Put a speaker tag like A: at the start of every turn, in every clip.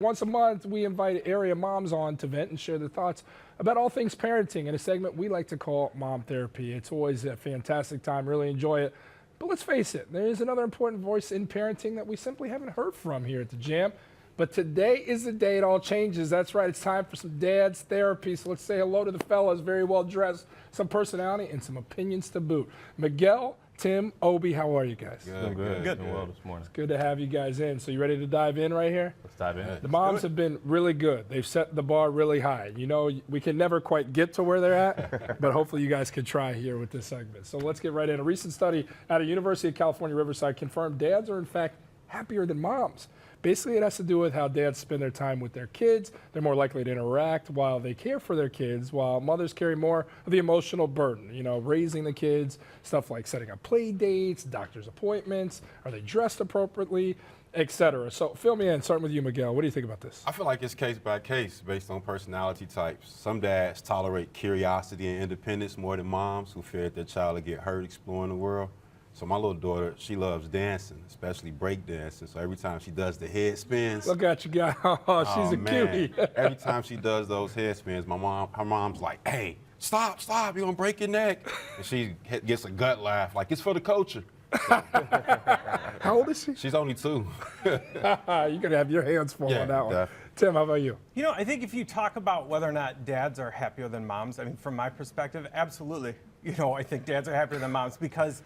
A: Once a month, we invite area moms on to vent and share their thoughts about all things parenting in a segment we like to call Mom Therapy. It's always a fantastic time, really enjoy it. But let's face it, there is another important voice in parenting that we simply haven't heard from here at the Jam. But today is the day it all changes. That's right, it's time for some dad's therapy. So let's say hello to the fellas, very well dressed, some personality, and some opinions to boot. Miguel, Tim, Obie, how are you guys?
B: Good. Doing well this morning.
A: It's good to have you guys in. So you ready to dive in right here?
B: Let's dive in.
A: The moms have been really good. They've set the bar really high. You know, we can never quite get to where they're at, but hopefully you guys can try here with this segment. So let's get right in. A recent study out of University of California, Riverside confirmed dads are in fact happier than moms. Basically, it has to do with how dads spend their time with their kids. They're more likely to interact while they care for their kids, while mothers carry more of the emotional burden, you know, raising the kids, stuff like setting up play dates, doctor's appointments, are they dressed appropriately, etc. So fill me in, starting with you, Miguel. What do you think about this?
C: I feel like it's case by case based on personality types. Some dads tolerate curiosity and independence more than moms who fear that their child will get hurt exploring the world. So my little daughter, she loves dancing, especially break dancing. So every time she does the head spins.
A: Look at you, guy. Oh, she's a cutie.
C: Every time she does those head spins, her mom's like, hey, stop, you're gonna break your neck. And she gets a gut laugh, like it's for the culture.
A: How old is she?
C: She's only 2.
A: You're gonna have your hands full on that one.
C: Definitely.
A: Tim, how about you?
D: You know, I think if you talk about whether or not dads are happier than moms, I mean, from my perspective, absolutely. You know, I think dads are happier than moms because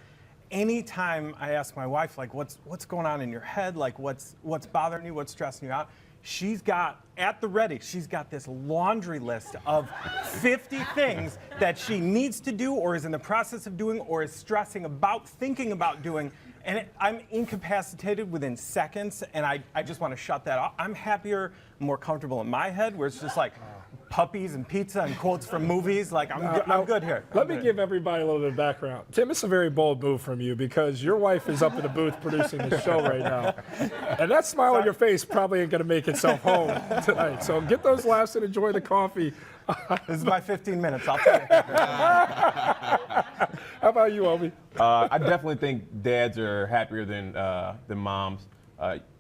D: anytime I ask my wife, like, what's going on in your head, like, what's bothering you, what's stressing you out, she's got, at the ready, she's got this laundry list of 50 things that she needs to do or is in the process of doing or is stressing about, thinking about doing. And I'm incapacitated within seconds, and I just want to shut that off. I'm happier, more comfortable in my head, where it's just like puppies and pizza and quotes from movies. Like, I'm good here.
A: Let me give everybody a little bit of background. Tim, it's a very bold move from you because your wife is up in the booth producing the show right now. And that smile on your face probably ain't going to make itself home tonight. So get those laughs and enjoy the coffee.
D: This is my 15 minutes, I'll tell you.
A: How about you, Obie?
B: I definitely think dads are happier than moms.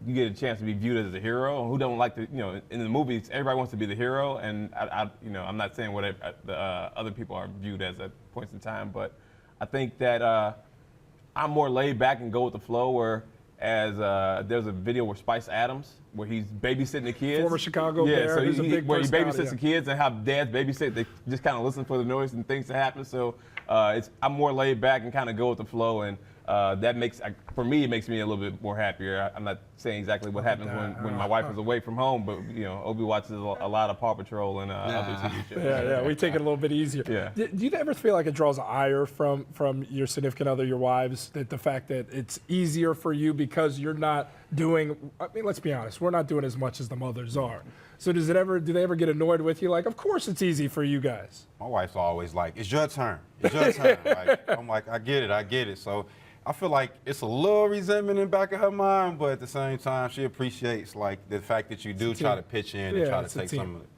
B: You get a chance to be viewed as a hero. Who don't like to, you know, in the movies, everybody wants to be the hero. And I'm not saying what the other people are viewed as at points in time, but I think that I'm more laid back and go with the flow. Whereas there's a video where Spice Adams, where he's babysitting the kids.
A: Former Chicago Bear.
B: So where he babysits
A: yeah.
B: the kids and how dads babysit. They just kind of listen for the noise and things to happen. So I'm more laid back and kind of go with the flow, and that makes, for me, it makes me a little bit more happier. I'm not saying exactly what happens when my wife is away from home, but you know, Obie watches a lot of Paw Patrol and other TV shows.
A: Yeah, we take it a little bit easier.
B: Yeah.
A: Do you ever feel like it draws ire from your significant other, your wives, that the fact that it's easier for you because you're not doing, I mean, let's be honest, we're not doing as much as the mothers are. So do they ever get annoyed with you? Like, of course it's easy for you guys.
C: My wife's always like, it's your turn. It's your turn. I'm like, I get it. So I feel like it's a little resentment in the back of her mind, but at the same time, she appreciates like the fact that you do try to pitch in and try to take some of it.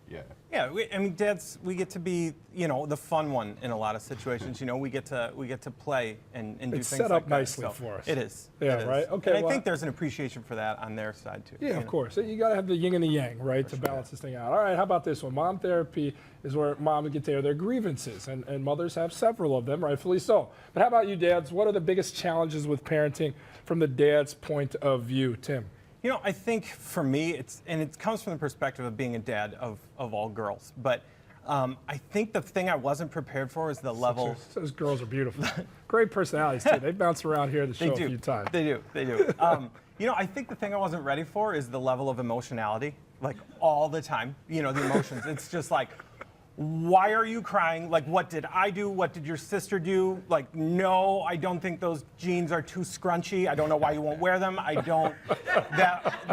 D: Yeah, I mean, dads, we get to be, you know, the fun one in a lot of situations. You know, we get to play and do
A: It's
D: things
A: set
D: like
A: up nicely
D: that. So
A: for us.
D: It is.
A: Yeah,
D: it is.
A: right? Okay,
D: And I think there's an appreciation for that on their side, too.
A: Yeah, of course. You got to have the yin and the yang, right, to balance this thing out. All right, how about this one? Mom therapy is where moms get to air their grievances, and mothers have several of them, rightfully so. But how about you, dads? What are the biggest challenges with parenting from the dad's point of view? Tim?
D: You know, I think for me, it comes from the perspective of being a dad of all girls, but I think the thing I wasn't prepared for is the level.
A: Those girls are beautiful. Great personalities, too. They bounce around here at the show a few times.
D: They do. You know, I think the thing I wasn't ready for is the level of emotionality, like all the time. You know, the emotions. It's just like, why are you crying? Like, what did I do? What did your sister do? Like, no, I don't think those jeans are too scrunchy. I don't know why you won't wear them. I don't.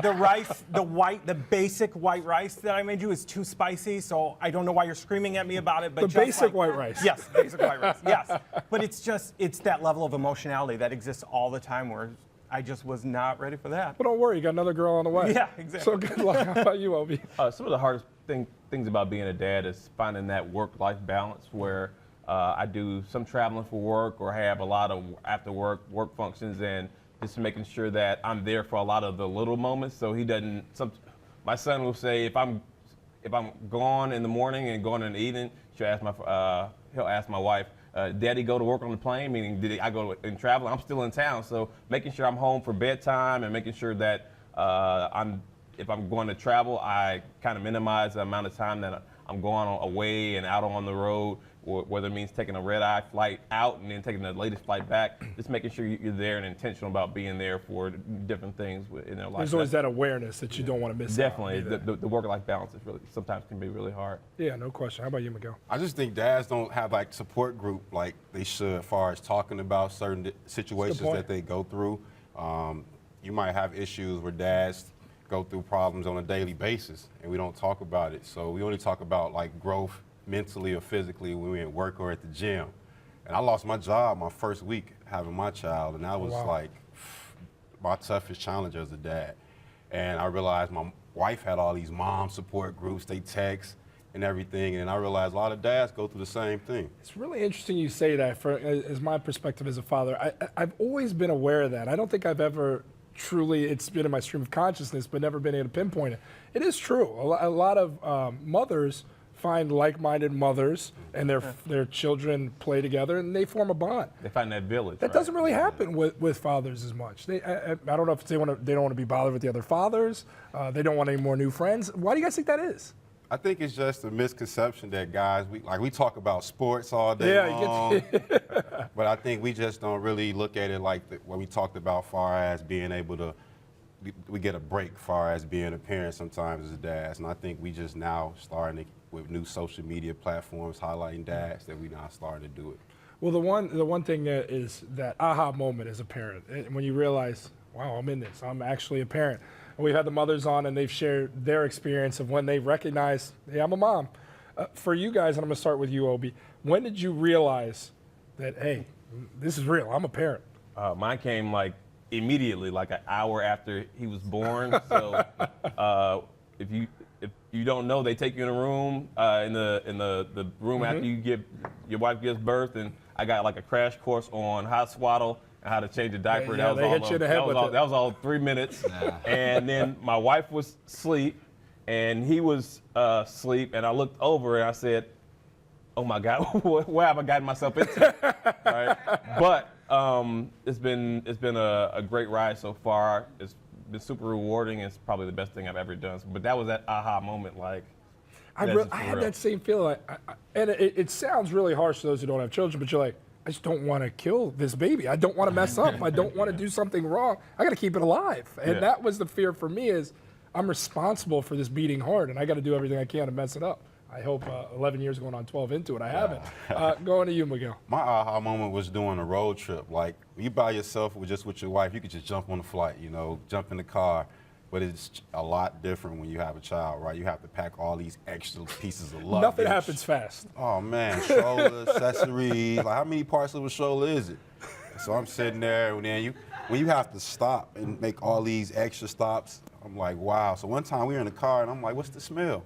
D: The rice, the basic white rice that I made you is too spicy, so I don't know why you're screaming at me about it. But
A: the basic white rice.
D: Yes, basic white rice. Yes, but it's that level of emotionality that exists all the time where I just was not ready for that.
A: But don't worry, you got another girl on the way.
D: Yeah, exactly.
A: So good luck. How about you, Obie?
B: Some of the hardest things about being a dad is finding that work-life balance where I do some traveling for work or have a lot of after work functions, and just making sure that I'm there for a lot of the little moments so he doesn't, my son will say if I'm gone in the morning and gone in the evening, he'll ask my wife, Daddy go to work on the plane? Meaning, did I go and travel? I'm still in town, so making sure I'm home for bedtime and making sure that if I'm going to travel, I kind of minimize the amount of time that I'm going away and out on the road, or whether it means taking a red-eye flight out and then taking the latest flight back. Just making sure you're there and intentional about being there for different things in their life.
A: There's always that awareness that you don't want to miss.
B: Definitely,
A: out
B: the work-life balance is really sometimes can be really hard.
A: Yeah, no question. How about you, Miguel?
C: I just think dads don't have like support group like they should as far as talking about certain situations
A: point.
C: that they go through. You might have issues where dads go through problems on a daily basis and we don't talk about it. So we only talk about like growth mentally or physically when we're at work or at the gym. And I lost my job my first week having my child, and that was like my toughest challenge as a dad. And I realized my wife had all these mom support groups, they text and everything, and I realized a lot of dads go through the same thing.
A: It's really interesting you say that, as my perspective as a father. I've always been aware of that. I don't think I've ever truly, it's been in my stream of consciousness, but never been able to pinpoint it. It is true. A lot of mothers find like-minded mothers and their children play together and they form a bond.
B: They find that village.
A: That doesn't really happen with fathers as much. I don't know if they don't want to be bothered with the other fathers. They don't want any more new friends. Why do you guys think that is?
C: I think it's just a misconception that guys, we talk about sports all day long, but I think we just don't really look at it like what we talked about far as being able to, we get a break far as being a parent sometimes as dads. And I think we just now starting to, with new social media platforms highlighting dads, that we now starting to do it.
A: Well, the one thing is that aha moment as a parent, when you realize, wow, I'm in this. I'm actually a parent. And we've had the mothers on, and they've shared their experience of when they recognize, hey, I'm a mom. For you guys, and I'm going to start with you, Obie, when did you realize that, hey, this is real, I'm a parent?
B: Mine came like immediately, like an hour after he was born. So if you don't know, they take you in a room, in the room after your wife gives birth, and I got like a crash course on how to swaddle and how to change a diaper.
A: Yeah, they hit you in the head with it.
B: That was all 3 minutes. And then my wife was asleep, and he was asleep, and I looked over and I said, oh my God, where have I gotten myself into? Right? But it's been a great ride so far. It's been super rewarding. It's probably the best thing I've ever done. But that was that aha moment, like.
A: I had that same feeling, and it sounds really harsh to those who don't have children, but you're like, I just don't want to kill this baby. I don't want to mess up. I don't want to do something wrong. I got to keep it alive. And that was the fear for me, is I'm responsible for this beating heart, and I got to do everything I can to mess it up. I hope 11 years going on 12 into it, I haven't. Going to you, Miguel.
C: My aha moment was doing a road trip. Like, you by yourself or just with your wife, you could just jump on the flight, jump in the car. But it's a lot different when you have a child, right? You have to pack all these extra pieces of luggage.
A: Nothing happens fast.
C: Oh, man, stroller, accessories. Like, how many parts of a stroller is it? So I'm sitting there, and then when you have to stop and make all these extra stops, I'm like, wow. So one time we were in the car, and I'm like, what's the smell?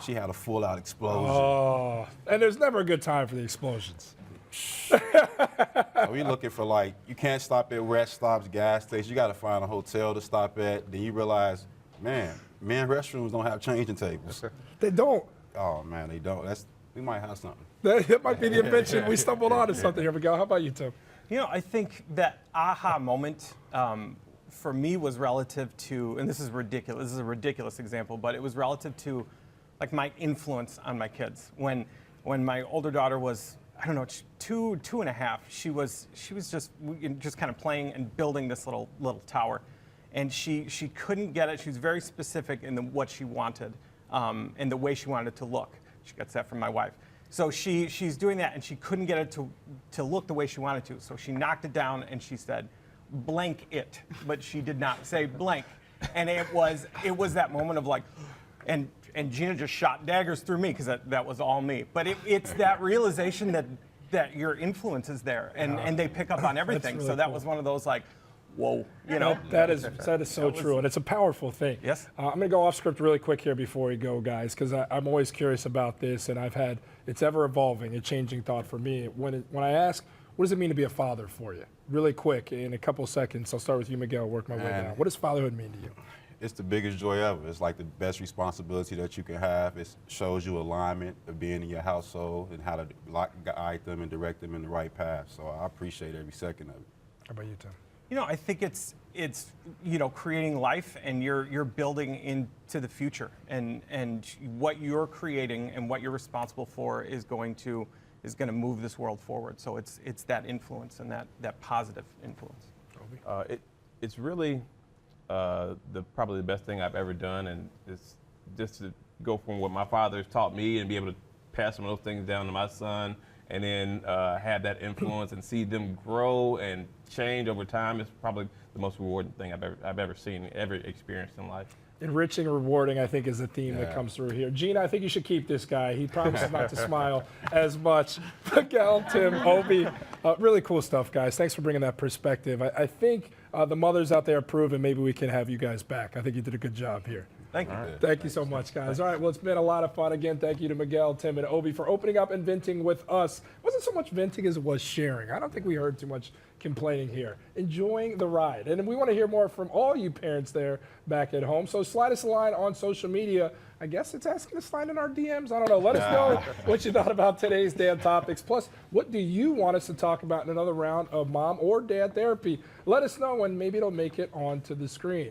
C: She had a full-out explosion.
A: Oh, and there's never a good time for the explosions.
C: So we looking for, you can't stop at rest stops, gas stations. You got to find a hotel to stop at. Then you realize, man, men's restrooms don't have changing tables.
A: They don't.
C: Oh, man, they don't. We might have something.
A: That might be the invention we stumbled on to something. Here we go. How about you, Tim?
D: I think that aha moment for me was relative to, and this is ridiculous. This is a ridiculous example, but it was relative to, my influence on my kids. When my older daughter was, I don't know, 2.5. She was just kind of playing and building this little tower, and she couldn't get it. She was very specific in what she wanted, and the way she wanted it to look. She gets that from my wife. So she's doing that, and she couldn't get it to look the way she wanted to. So she knocked it down, and she said, "Blank it," but she did not say blank, and it was that moment of and Gina just shot daggers through me because that was all me. But it's that realization that your influence is there, and they pick up on everything.
A: Really
D: so that
A: cool.
D: was one of those whoa,
A: That is so true, and it's a powerful thing.
D: Yes.
A: I'm going to go off script really quick here before we go, guys, because I'm always curious about this, and it's ever evolving, a changing thought for me. When I ask, what does it mean to be a father for you? Really quick, in a couple seconds, I'll start with you, Miguel, work my way down. What does fatherhood mean to you?
C: It's the biggest joy ever. It's like the best responsibility that you can have. It shows you alignment of being in your household and how to guide them and direct them in the right path. So I appreciate every second of it.
A: How about you, Tim?
D: You know, I think it's creating life, and you're building into the future, and what you're creating and what you're responsible for is going to move this world forward. So it's that influence and that positive influence.
B: It's really probably the best thing I've ever done, and it's just to go from what my father has taught me and be able to pass some of those things down to my son, and then have that influence and see them grow and change over time. Is probably the most rewarding thing I've ever seen, ever experienced in life.
A: Enriching and rewarding, I think, is a theme that comes through here. Gina, I think you should keep this guy. He promises not to smile as much. Miguel, Tim, Obie, really cool stuff, guys. Thanks for bringing that perspective. I think the mothers out there approve, and maybe we can have you guys back. I think you did a good job here.
D: Thank you.
A: Thank you so much, guys. All right, well, it's been a lot of fun. Again, thank you to Miguel, Tim, and Obie for opening up and venting with us. It wasn't so much venting as it was sharing. I don't think we heard too much complaining here. Enjoying the ride. And we want to hear more from all you parents there back at home. So slide us a line on social media. I guess it's asking us to slide in our DMs. I don't know. Let us know what you thought about today's dad topics. Plus, what do you want us to talk about in another round of mom or dad therapy? Let us know, and maybe it'll make it onto the screen.